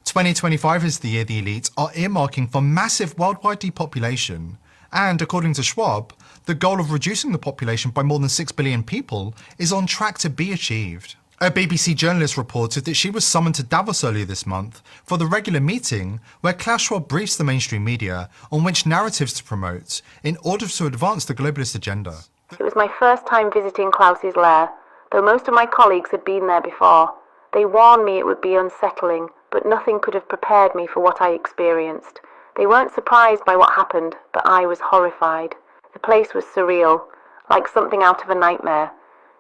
2025 is the year the elites are earmarking for massive worldwide depopulation. And according to Schwab, the goal of reducing the population by more than 6 billion people is on track to be achieved. A BBC journalist reported that she was summoned to Davos earlier this month for the regular meeting where Klaus Schwab briefs the mainstream media on which narratives to promote in order to advance the globalist agenda. It was my first time visiting Klaus's lair, though most of my colleagues had been there before. They warned me it would be unsettling, but nothing could have prepared me for what I experienced. They weren't surprised by what happened, but I was horrified. The place was surreal, like something out of a nightmare.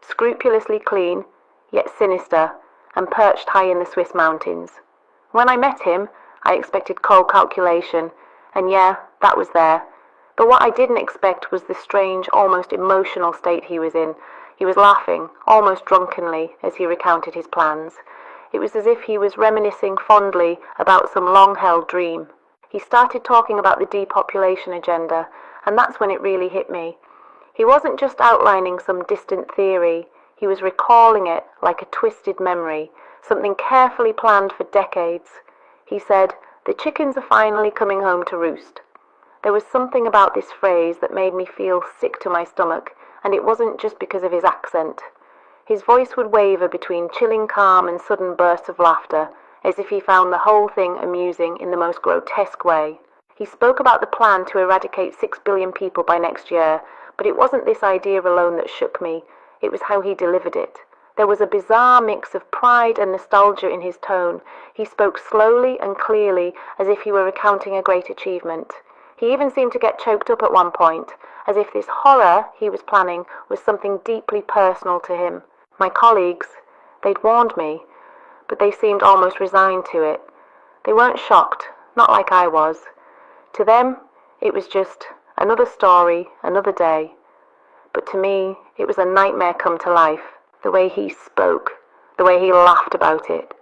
Scrupulously clean, yet sinister, and perched high in the Swiss mountains. When I met him, I expected cold calculation, and yeah, that was there. But what I didn't expect was the strange, almost emotional state he was in. He was laughing, almost drunkenly, as he recounted his plans. It was as if he was reminiscing fondly about some long-held dream. He started talking about the depopulation agenda, and that's when it really hit me. He wasn't just outlining some distant theory. He was recalling it like a twisted memory, something carefully planned for decades. He said, "The chickens are finally coming home to roost." There was something about this phrase that made me feel sick to my stomach, and it wasn't just because of his accent. His voice would waver between chilling calm and sudden bursts of laughter, as if he found the whole thing amusing in the most grotesque way. He spoke about the plan to eradicate 6 billion people by next year, but it wasn't this idea alone that shook me. It was how he delivered it. There was a bizarre mix of pride and nostalgia in his tone. He spoke slowly and clearly, as if he were recounting a great achievement. He even seemed to get choked up at one point, as if this horror he was planning was something deeply personal to him. My colleagues, they'd warned me, but they seemed almost resigned to it. They weren't shocked, not like I was. To them, it was just another story, another day. But to me, it was a nightmare come to life. The way he spoke, the way he laughed about it.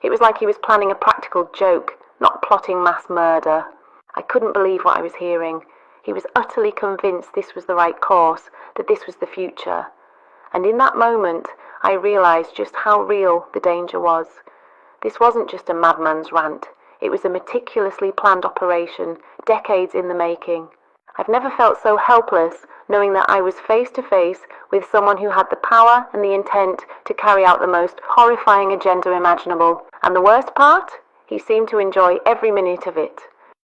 It was like he was planning a practical joke, not plotting mass murder. I couldn't believe what I was hearing. He was utterly convinced this was the right course, that this was the future. And in that moment, I realized just how real the danger was. This wasn't just a madman's rant. It was a meticulously planned operation, decades in the making. I've never felt so helpless, knowing that I was face to face with someone who had the power and the intent to carry out the most horrifying agenda imaginable. And the worst part? He seemed to enjoy every minute of it.